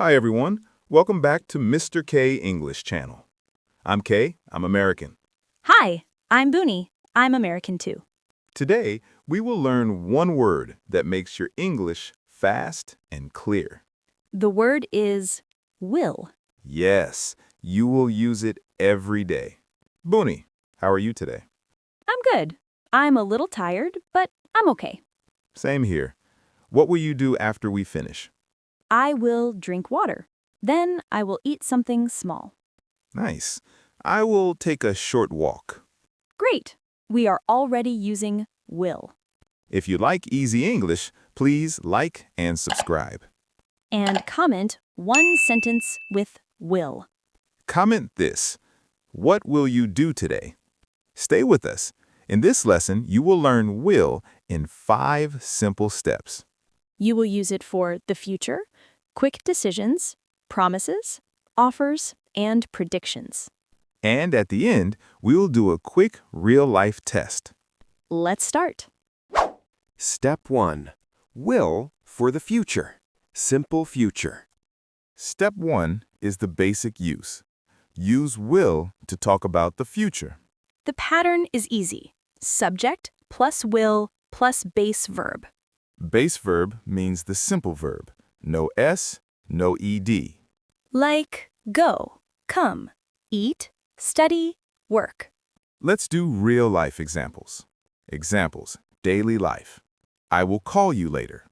Hi everyone, welcome back to Mr.Kay English Channel. I'm Kay, I'm American. Hi, I'm Bunie. I'm American too. Today, we will learn one word that makes your English fast and clear. The word is will. Yes, you will use it every day. Bunie, how are you today? I'm good. I'm a little tired, but I'm okay. Same here. What will you do after we finish? I will drink water. Then I will eat something small. Nice. I will take a short walk. Great. We are already using will. If you like easy English, please like and subscribe. And comment one sentence with will. Comment this. What will you do today? Stay with us. In this lesson, you will learn will in 5 simple steps. You will use it for the future, quick decisions, promises, offers, and predictions. And at the end, we will do a quick real-life test. Let's start. Step 1. Will for the future. Simple future. Step 1 is the basic use. Use will to talk about the future. The pattern is easy. Subject plus will plus base verb. Base verb means the simple verb. No S, no ED. Like go, come, eat, study, work. Let's do real-life examples. Examples, daily life. I will call you later.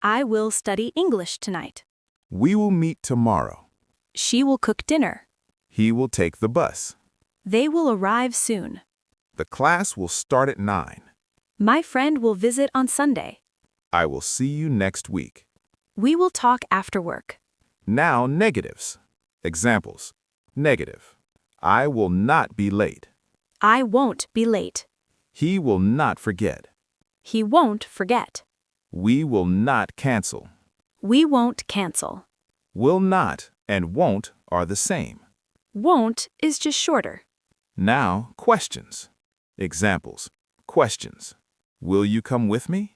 I will study English tonight. We will meet tomorrow. She will cook dinner. He will take the bus. They will arrive soon. The class will start at 9. My friend will visit on Sunday. I will see you next week. We will talk after work. Now, negatives. Examples. Negative. I will not be late. I won't be late. He will not forget. He won't forget. We will not cancel. We won't cancel. Will not and won't are the same. Won't is just shorter. Now, questions. Examples. Questions. Will you come with me?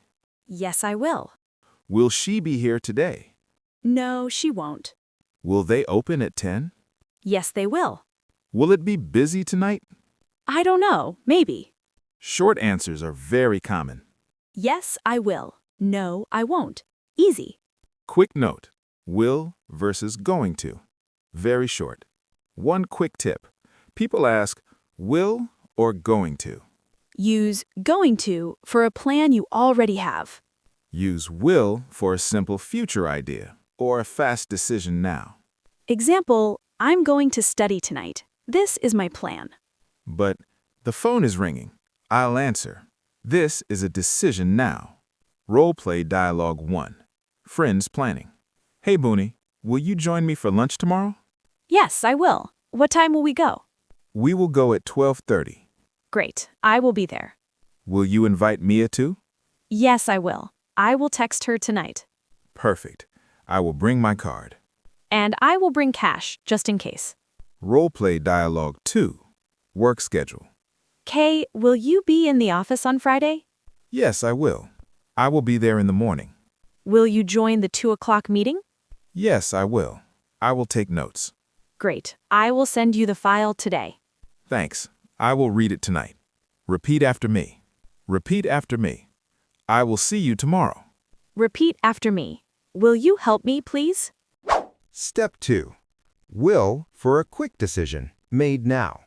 Yes, I will. Will she be here today? No, she won't. Will they open at 10? Yes, they will. Will it be busy tonight? I don't know, maybe. Short answers are very common. Yes, I will. No, I won't. Easy. Quick note. Will versus going to. Very short. One quick tip. People ask, will or going to? Use going to for a plan you already have. Use will for a simple future idea or a fast decision now. Example, I'm going to study tonight. This is my plan. But the phone is ringing. I'll answer. This is a decision now. Roleplay Dialogue 1. Friends planning. Hey, Bunie, will you join me for lunch tomorrow? Yes, I will. What time will we go? We will go at 12:30. Great, I will be there. Will you invite Mia too? Yes, I will. I will text her tonight. Perfect. I will bring my card. And I will bring cash, just in case. Roleplay Dialogue 2. Work schedule. Kay, will you be in the office on Friday? Yes, I will. I will be there in the morning. Will you join the 2 o'clock meeting? Yes, I will. I will take notes. Great. I will send you the file today. Thanks. I will read it tonight. Repeat after me. Repeat after me. I will see you tomorrow. Repeat after me. Will you help me, please? Step 2. Will for a quick decision, made now.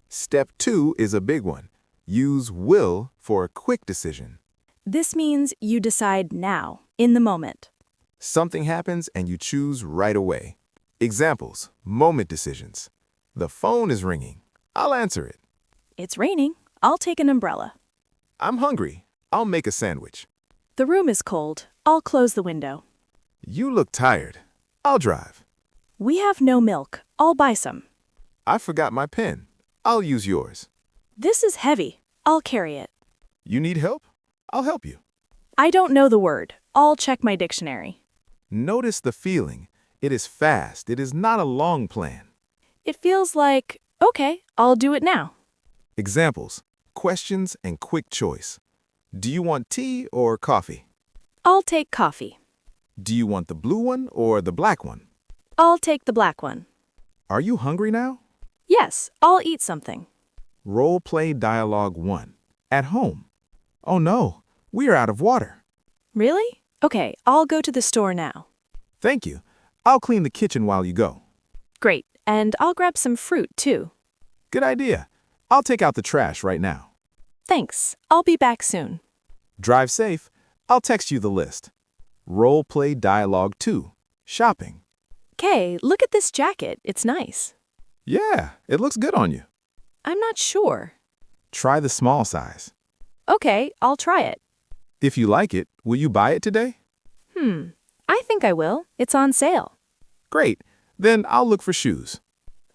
Step 2 is a big one. Use will for a quick decision. This means you decide now, in the moment. Something happens and you choose right away. Examples, moment decisions. The phone is ringing. I'll answer it. It's raining. I'll take an umbrella. I'm hungry. I'll make a sandwich. The room is cold. I'll close the window. You look tired. I'll drive. We have no milk. I'll buy some. I forgot my pen. I'll use yours. This is heavy. I'll carry it. You need help? I'll help you. I don't know the word. I'll check my dictionary. Notice the feeling. It is fast. It is not a long plan. It feels like, okay, I'll do it now. Examples, questions and quick choice. Do you want tea or coffee? I'll take coffee. Do you want the blue one or the black one? I'll take the black one. Are you hungry now? Yes, I'll eat something. Roleplay Dialogue 1. At home. Oh no, we are out of water. Really? Okay, I'll go to the store now. Thank you. I'll clean the kitchen while you go. Great, and I'll grab some fruit too. Good idea. I'll take out the trash right now. Thanks, I'll be back soon. Drive safe. I'll text you the list. Roleplay Dialogue 2. Shopping. Kay, look at this jacket, it's nice. Yeah, it looks good on you. I'm not sure. Try the small size. Okay, I'll try it. If you like it, will you buy it today? I think I will. It's on sale. Great. Then I'll look for shoes.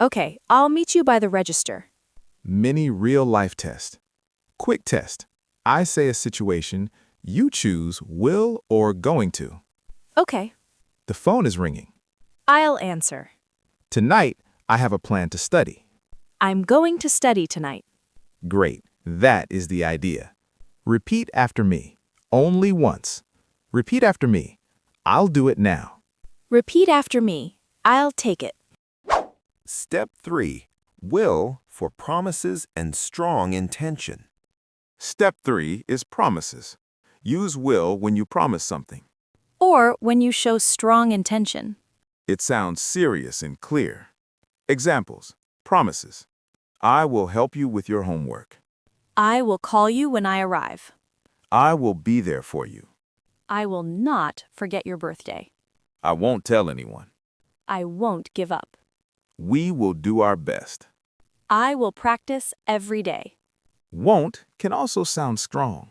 Okay, I'll meet you by the register. Mini real-life test. Quick test. I say a situation. You choose will or going to. Okay, The phone is ringing. I'll answer. Tonight, I have a plan to study. I'm going to study tonight. Great. That is the idea. Repeat after me. Only once. Repeat after me. I'll do it now. Repeat after me. I'll take it. Step 3. Will for promises and strong intention. Step 3 is promises. Use will when you promise something. Or when you show strong intention. It sounds serious and clear. Examples. Promises. I will help you with your homework. I will call you when I arrive. I will be there for you. I will not forget your birthday. I won't tell anyone. I won't give up. We will do our best. I will practice every day. Won't can also sound strong.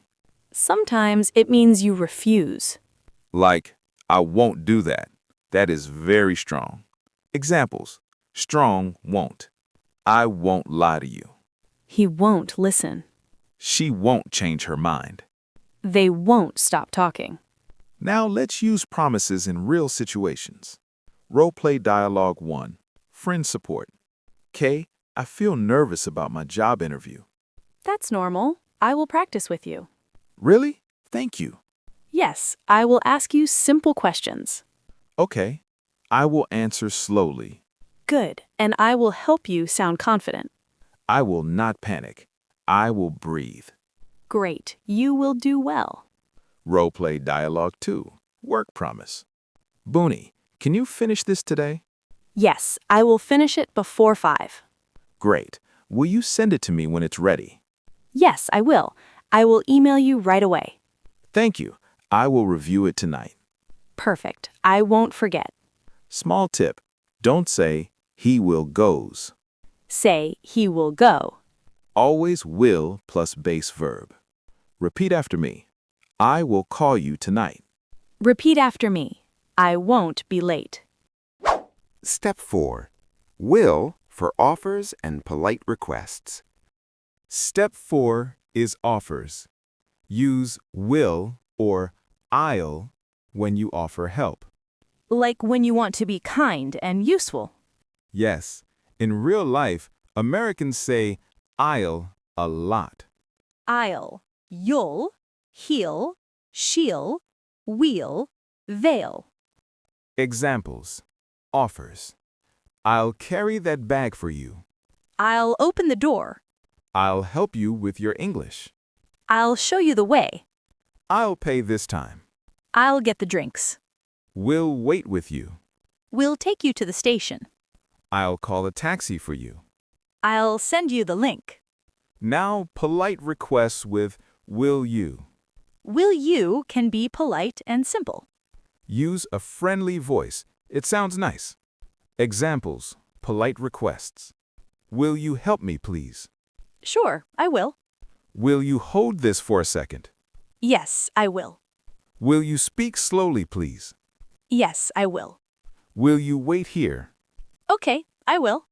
Sometimes it means you refuse. Like, I won't do that. That is very strong. Examples. Strong won't. I won't lie to you. He won't listen. She won't change her mind. They won't stop talking. Now let's use promises in real situations. Roleplay Dialogue 1. Friend support. Kay, I feel nervous about my job interview. That's normal. I will practice with you. Really? Thank you. Yes, I will ask you simple questions. Okay. I will answer slowly. Good, and I will help you sound confident. I will not panic. I will breathe. Great, you will do well. Roleplay Dialogue 2. Work promise. Bunie, can you finish this today? Yes, I will finish it before 5. Great. Will you send it to me when it's ready? Yes, I will. I will email you right away. Thank you. I will review it tonight. Perfect. I won't forget. Small tip. Don't say, he will goes. Say, he will go. Always will plus base verb. Repeat after me. I will call you tonight. Repeat after me. I won't be late. Step 4. Will for offers and polite requests. Step 4 is offers. Use will or I'll when you offer help. Like when you want to be kind and useful. Yes, in real life, Americans say I'll a lot. I'll, you'll, he'll, she'll, we'll, they'll. Examples. Offers. I'll carry that bag for you. I'll open the door. I'll help you with your English. I'll show you the way. I'll pay this time. I'll get the drinks. We'll wait with you. We'll take you to the station. I'll call a taxi for you. I'll send you the link. Now, polite requests with will you. Will you can be polite and simple. Use a friendly voice. It sounds nice. Examples. Polite requests. Will you help me, please? Sure, I will. Will you hold this for a second? Yes, I will. Will you speak slowly, please? Yes, I will. Will you wait here? Okay, I will.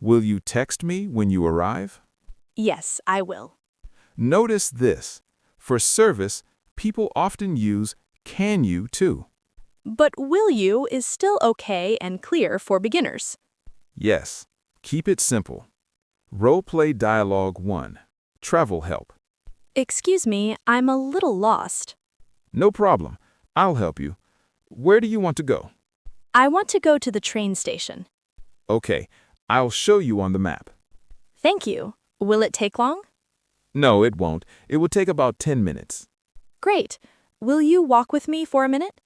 Will you text me when you arrive? Yes, I will. Notice this. For service, people often use can you too. But will you is still okay and clear for beginners. Yes, keep it simple. Roleplay Dialogue 1. Travel help. Excuse me, I'm a little lost. No problem. I'll help you. Where do you want to go? I want to go to the train station. Okay, I'll show you on the map. Thank you. Will it take long? No, it won't. It will take about 10 minutes. Great. Will you walk with me for a minute?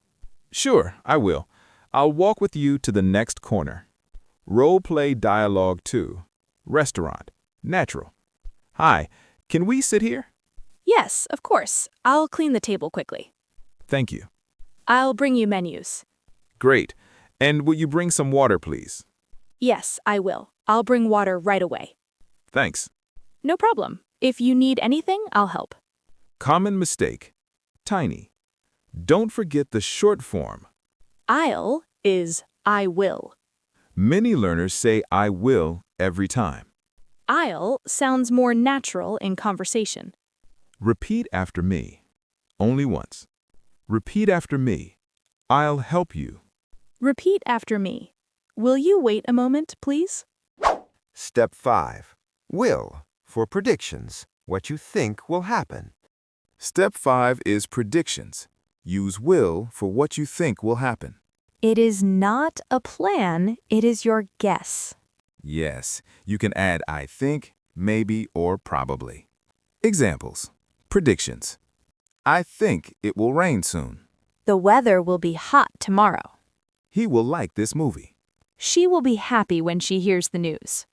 Sure, I will. I'll walk with you to the next corner. Role-play dialogue 2. Restaurant. Natural. Hi, can we sit here? Yes, of course. I'll clean the table quickly. Thank you. I'll bring you menus. Great. And will you bring some water, please? Yes, I will. I'll bring water right away. Thanks. No problem. If you need anything, I'll help. Common mistake. Tiny. Don't forget the short form. I'll is I will. Many learners say I will every time. I'll sounds more natural in conversation. Repeat after me. Only once. Repeat after me. I'll help you. Repeat after me. Will you wait a moment, please? Step 5. Will for predictions. What you think will happen. Step 5 is predictions. Use will for what you think will happen. It is not a plan, it is your guess. Yes, you can add I think, maybe, or probably. Examples. Predictions. I think it will rain soon. The weather will be hot tomorrow. He will like this movie. She will be happy when she hears the news.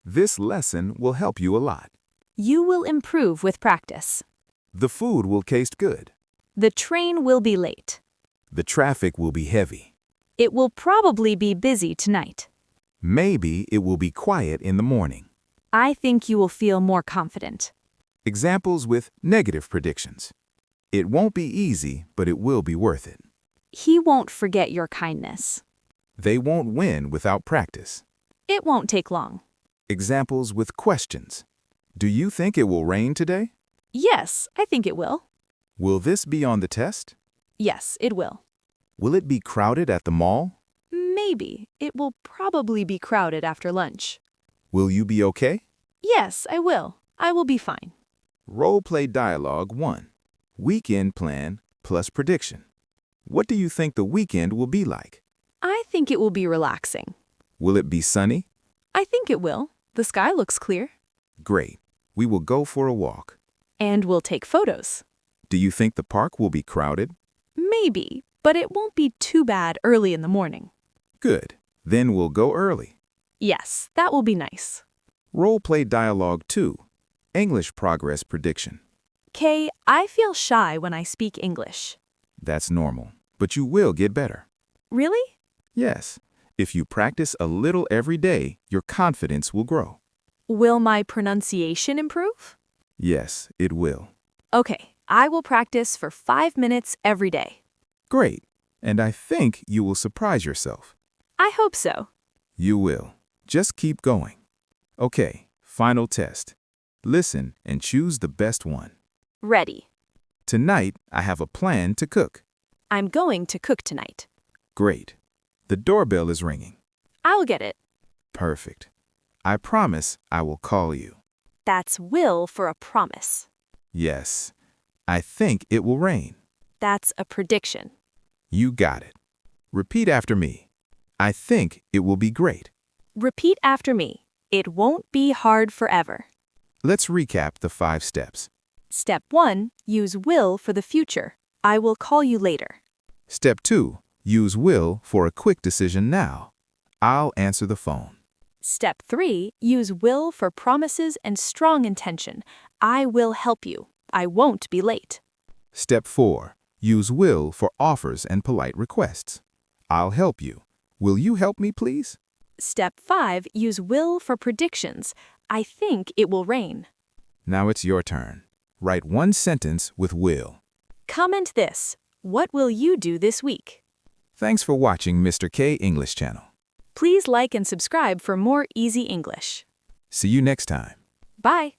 This lesson will help you a lot. You will improve with practice. The food will taste good. The train will be late. The traffic will be heavy. It will probably be busy tonight. Maybe it will be quiet in the morning. I think you will feel more confident. Examples with negative predictions. It won't be easy, but it will be worth it. He won't forget your kindness. They won't win without practice. It won't take long. Examples with questions. Do you think it will rain today? Yes, I think it will. Will this be on the test? Yes, it will. Will it be crowded at the mall? Maybe. It will probably be crowded after lunch. Will you be okay? Yes, I will. I will be fine. Role-play dialogue 1. Weekend plan plus prediction. What do you think the weekend will be like? I think it will be relaxing. Will it be sunny? I think it will. The sky looks clear. Great. We will go for a walk. And we'll take photos. Do you think the park will be crowded? Maybe, but it won't be too bad early in the morning. Good. Then we'll go early. Yes, that will be nice. Role-play dialogue 2. English progress prediction. Kay, I feel shy when I speak English. That's normal, but you will get better. Really? Yes. If you practice a little every day, your confidence will grow. Will my pronunciation improve? Yes, it will. Okay, I will practice for 5 minutes every day. Great. And I think you will surprise yourself. I hope so. You will. Just keep going. Okay, final test. Listen and choose the best one. Ready. Tonight, I have a plan to cook. I'm going to cook tonight. Great. The doorbell is ringing. I'll get it. Perfect. I promise I will call you. That's will for a promise. Yes. I think it will rain. That's a prediction. You got it. Repeat after me. I think it will be great. Repeat after me. It won't be hard forever. Let's recap the 5 steps. Step 1. Use will for the future. I will call you later. Step 2. Use will for a quick decision now. I'll answer the phone. Step 3. Use will for promises and strong intention. I will help you. I won't be late. Step 4. Use will for offers and polite requests. I'll help you. Will you help me, please? Step 5. Use will for predictions. I think it will rain. Now it's your turn. Write one sentence with will. Comment this. What will you do this week? Thanks for watching Mr.Kay English Channel. Please like and subscribe for more easy English. See you next time. Bye.